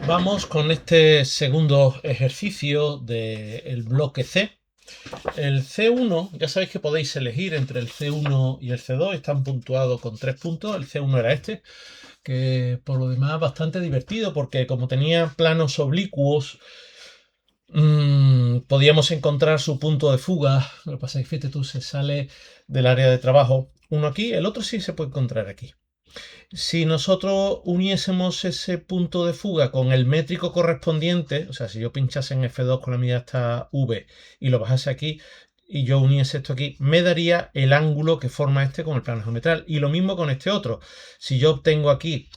Vamos con este segundo ejercicio del bloque C. El C1, ya sabéis que podéis elegir entre el C1 y el C2, están puntuados con 3 puntos. El C1 era este, que por lo demás bastante divertido porque como tenía planos oblicuos, podíamos encontrar su punto de fuga. Lo que pasa es que fíjate tú, se sale del área de trabajo uno aquí, el otro sí se puede encontrar aquí. Si nosotros uniésemos ese punto de fuga con el métrico correspondiente, o sea, si yo pinchase en F2 con la medida hasta V y lo bajase aquí y yo uniese esto aquí, me daría el ángulo que forma este con el plano geometral. Y lo mismo con este otro. Si yo obtengo aquí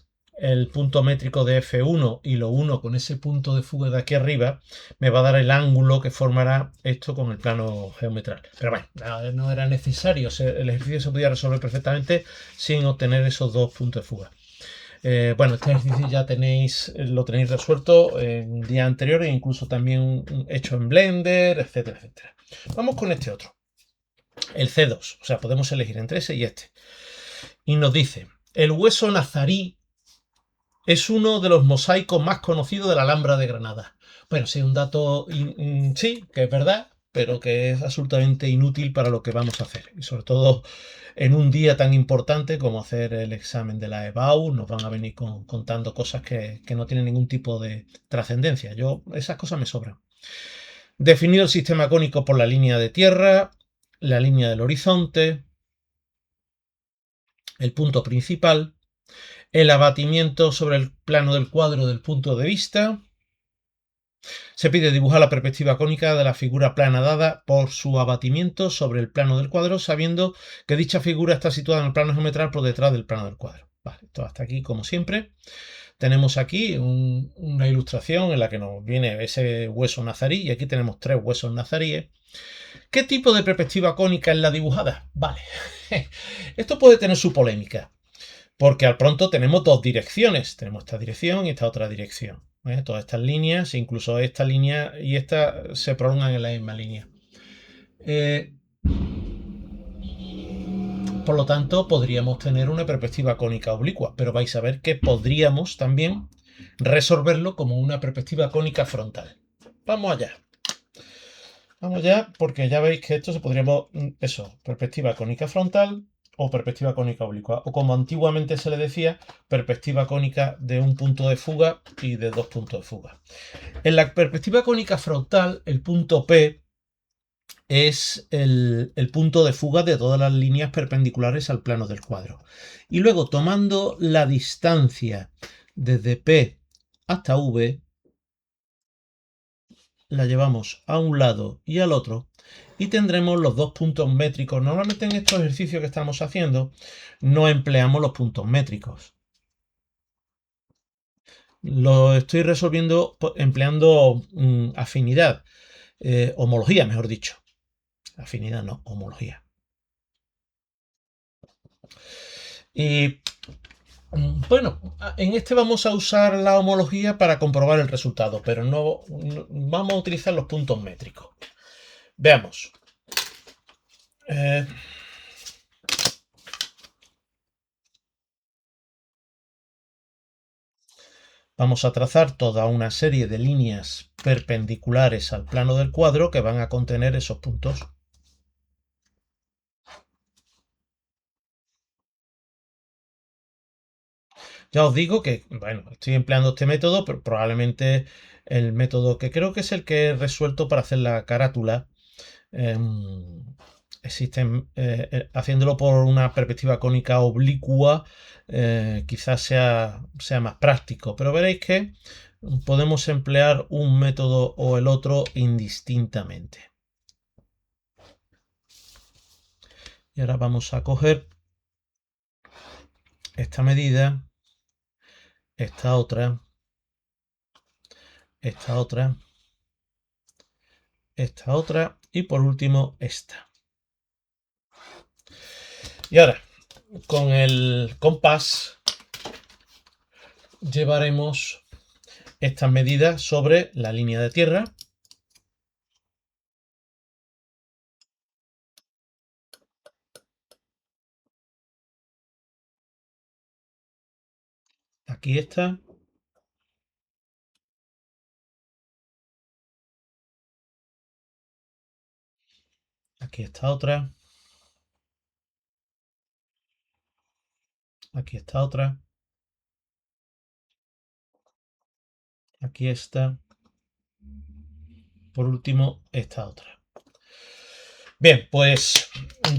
el punto métrico de F1 y lo uno con ese punto de fuga de aquí arriba, me va a dar el ángulo que formará esto con el plano geometral. Pero bueno, no era necesario. El ejercicio se podía resolver perfectamente sin obtener esos dos puntos de fuga. Bueno, este ejercicio ya lo tenéis resuelto en días anteriores, incluso también hecho en Blender, etcétera, etcétera. Vamos con este otro, el C2. O sea, podemos elegir entre ese y este. Y nos dice, el hueso nazarí es uno de los mosaicos más conocidos de la Alhambra de Granada. Bueno, sí, un dato, sí, que es verdad, pero que es absolutamente inútil para lo que vamos a hacer. Y sobre todo en un día tan importante como hacer el examen de la EBAU, nos van a venir contando cosas que no tienen ningún tipo de trascendencia. Esas cosas me sobran. Definir el sistema cónico por la línea de tierra, la línea del horizonte, el punto principal, el abatimiento sobre el plano del cuadro del punto de vista. Se pide dibujar la perspectiva cónica de la figura plana dada por su abatimiento sobre el plano del cuadro, sabiendo que dicha figura está situada en el plano geometral por detrás del plano del cuadro. Vale, esto hasta aquí, como siempre. Tenemos aquí una ilustración en la que nos viene ese hueso nazarí y aquí tenemos 3 huesos nazaríes. ¿Qué tipo de perspectiva cónica es la dibujada? Vale, esto puede tener su polémica. Porque al pronto tenemos dos direcciones. Tenemos esta dirección y esta otra dirección. Todas estas líneas, incluso esta línea y esta, se prolongan en la misma línea. Eh, por lo tanto, podríamos tener una perspectiva cónica oblicua, pero vais a ver que podríamos también resolverlo como una perspectiva cónica frontal. Vamos allá. Vamos allá, porque ya veis que esto se podríamos, perspectiva cónica frontal o perspectiva cónica oblicua, o como antiguamente se le decía, perspectiva cónica de un punto de fuga y de dos puntos de fuga. En la perspectiva cónica frontal, el punto P es el punto de fuga de todas las líneas perpendiculares al plano del cuadro. Y luego, tomando la distancia desde P hasta V, la llevamos a un lado y al otro y tendremos los dos puntos métricos. Normalmente en estos ejercicios que estamos haciendo no empleamos los puntos métricos. Lo estoy resolviendo empleando afinidad, homología, mejor dicho. Afinidad no, homología. Y bueno, en este vamos a usar la homología para comprobar el resultado, pero no vamos a utilizar los puntos métricos. Veamos. Eh, Vamos a trazar toda una serie de líneas perpendiculares al plano del cuadro que van a contener esos puntos. Ya os digo que, bueno, estoy empleando este método, pero probablemente el método que creo que es el que he resuelto para hacer la carátula, existen, haciéndolo por una perspectiva cónica oblicua, quizás sea más práctico, pero veréis que podemos emplear un método o el otro indistintamente. Y ahora vamos a coger esta medida, esta otra, esta otra, esta otra y por último esta. Y ahora, con el compás llevaremos estas medidas sobre la línea de tierra. Aquí está. Aquí está otra. Aquí está otra. Aquí está. Por último, esta otra. Bien, pues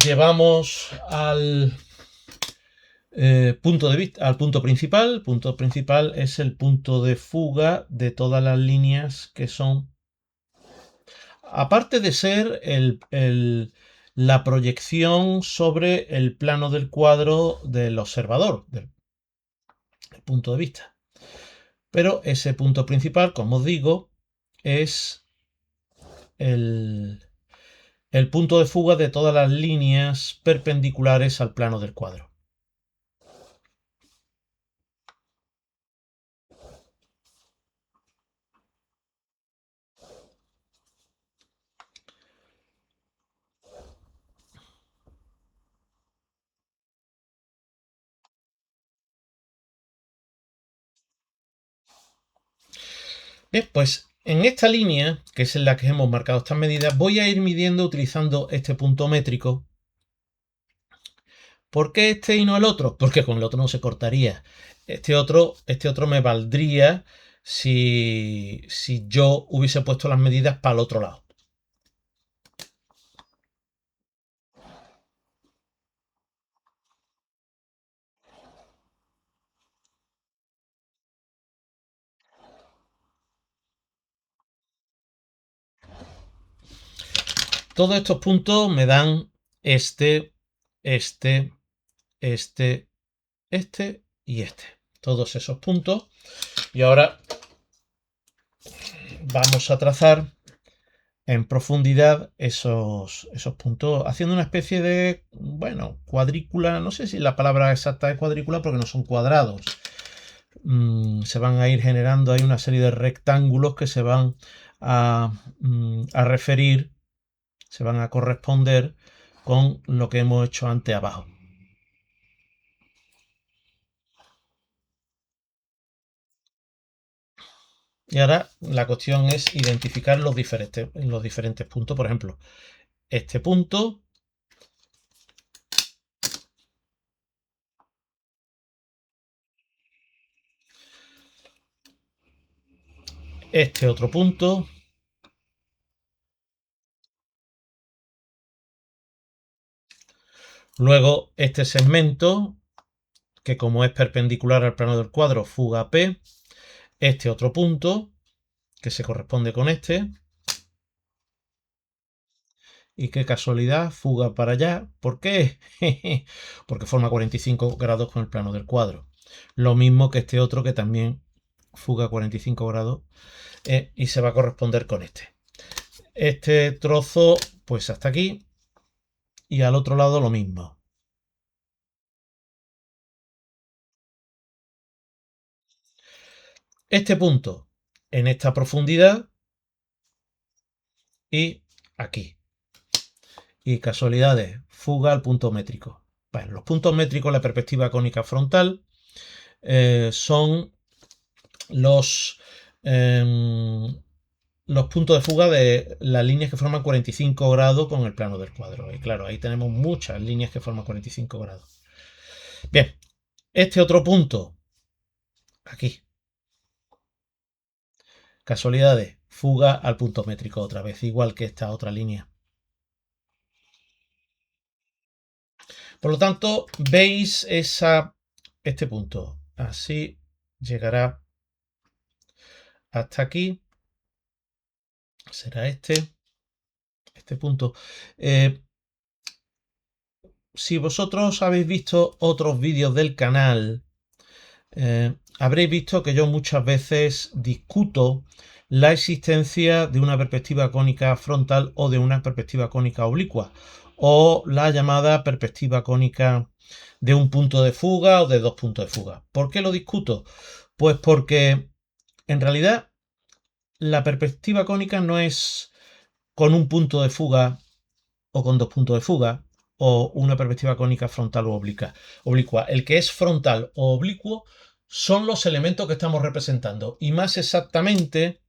llevamos al punto de vista, al punto principal. El punto principal es el punto de fuga de todas las líneas que son, aparte de ser la proyección sobre el plano del cuadro del observador, del punto de vista. Pero ese punto principal, como os digo, es el punto de fuga de todas las líneas perpendiculares al plano del cuadro. Bien, pues en esta línea, que es en la que hemos marcado estas medidas, voy a ir midiendo utilizando este punto métrico. ¿Por qué este y no el otro? Porque con el otro no se cortaría. Este otro me valdría si yo hubiese puesto las medidas para el otro lado. Todos estos puntos me dan este y este. Todos esos puntos. Y ahora vamos a trazar en profundidad esos puntos, haciendo una especie de, bueno, cuadrícula. No sé si la palabra exacta es cuadrícula porque no son cuadrados. Se van a ir generando, hay una serie de rectángulos que se van a referir, se van a corresponder con lo que hemos hecho antes abajo. Y ahora la cuestión es identificar los diferentes puntos. Por ejemplo, este punto, este otro punto, luego este segmento, que como es perpendicular al plano del cuadro, fuga P, este otro punto, que se corresponde con este, y qué casualidad, fuga para allá. ¿Por qué? Porque forma 45 grados con el plano del cuadro. Lo mismo que este otro que también fuga 45 grados y se va a corresponder con este. Este trozo, pues hasta aquí, y al otro lado lo mismo. Este punto en esta profundidad y aquí. Y casualidades, fuga al punto métrico. Bueno, los puntos métricos en la perspectiva cónica frontal son los puntos de fuga de las líneas que forman 45 grados con el plano del cuadro. Y claro, ahí tenemos muchas líneas que forman 45 grados. Bien, este otro punto, aquí. Casualidades, fuga al punto métrico otra vez, igual que esta otra línea. Por lo tanto, veis este punto. Así llegará hasta aquí. Será este punto. Si vosotros habéis visto otros vídeos del canal, habréis visto que yo muchas veces discuto la existencia de una perspectiva cónica frontal o de una perspectiva cónica oblicua, o la llamada perspectiva cónica de un punto de fuga o de dos puntos de fuga. ¿Por qué lo discuto? Pues porque en realidad la perspectiva cónica no es con un punto de fuga o con dos puntos de fuga, o una perspectiva cónica frontal o oblicua. El que es frontal o oblicuo son los elementos que estamos representando, y más exactamente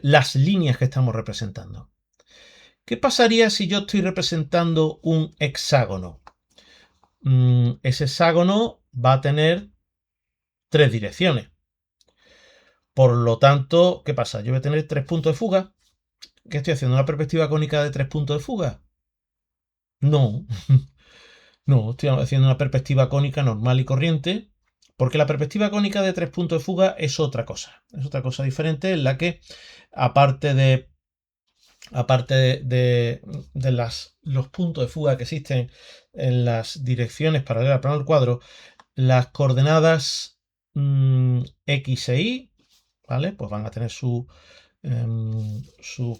las líneas que estamos representando. ¿Qué pasaría si yo estoy representando un hexágono? Ese hexágono va a tener 3 direcciones. Por lo tanto, ¿qué pasa? Yo voy a tener 3 puntos de fuga. ¿Qué estoy haciendo? ¿Una perspectiva cónica de 3 puntos de fuga? No, no, estoy haciendo una perspectiva cónica normal y corriente, porque la perspectiva cónica de 3 puntos de fuga es otra cosa. Es otra cosa diferente en la que, aparte de los puntos de fuga que existen en las direcciones paralelas al plano del cuadro, las coordenadas X e Y, ¿vale? Pues van a tener sus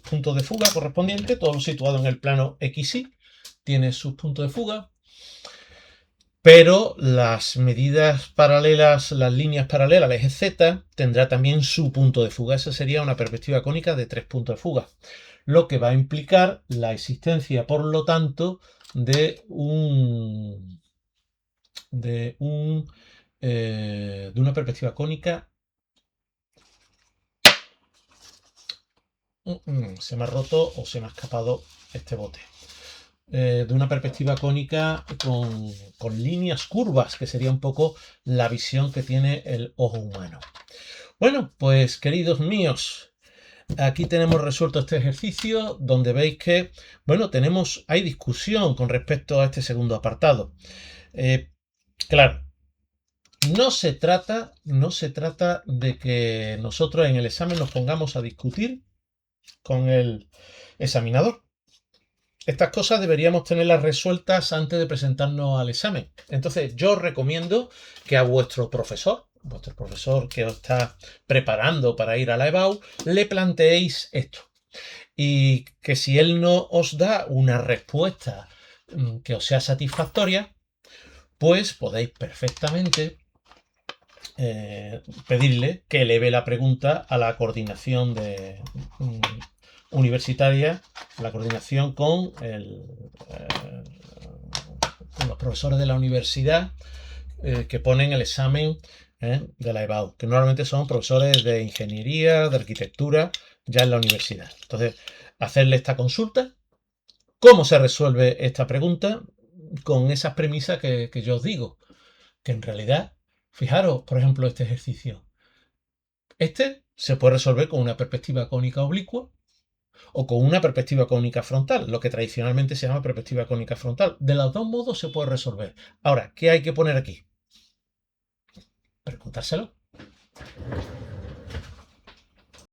puntos de fuga correspondientes, todo situado en el plano XY, tiene sus puntos de fuga, pero las medidas paralelas, las líneas paralelas, el eje Z, tendrá también su punto de fuga. Esa sería una perspectiva cónica de 3 puntos de fuga, lo que va a implicar la existencia, por lo tanto, de una perspectiva cónica. Se me ha roto o se me ha escapado este bote. De una perspectiva cónica con líneas curvas, que sería un poco la visión que tiene el ojo humano. Bueno, pues queridos míos, aquí tenemos resuelto este ejercicio donde veis que, bueno, hay discusión con respecto a este segundo apartado. Claro, no se trata de que nosotros en el examen nos pongamos a discutir con el examinador. Estas cosas deberíamos tenerlas resueltas antes de presentarnos al examen. Entonces, yo os recomiendo que a vuestro profesor que os está preparando para ir a la EBAU, le planteéis esto. Y que si él no os da una respuesta que os sea satisfactoria, pues podéis perfectamente pedirle que eleve la pregunta a la coordinación universitaria, la coordinación con los profesores de la universidad que ponen el examen de la EBAU, que normalmente son profesores de ingeniería, de arquitectura, ya en la universidad. Entonces, hacerle esta consulta. ¿Cómo se resuelve esta pregunta? Con esas premisas que yo os digo, que en realidad, fijaros, por ejemplo, este ejercicio. Este se puede resolver con una perspectiva cónica oblicua o con una perspectiva cónica frontal, lo que tradicionalmente se llama perspectiva cónica frontal. De los dos modos se puede resolver. Ahora, ¿qué hay que poner aquí? Preguntárselo.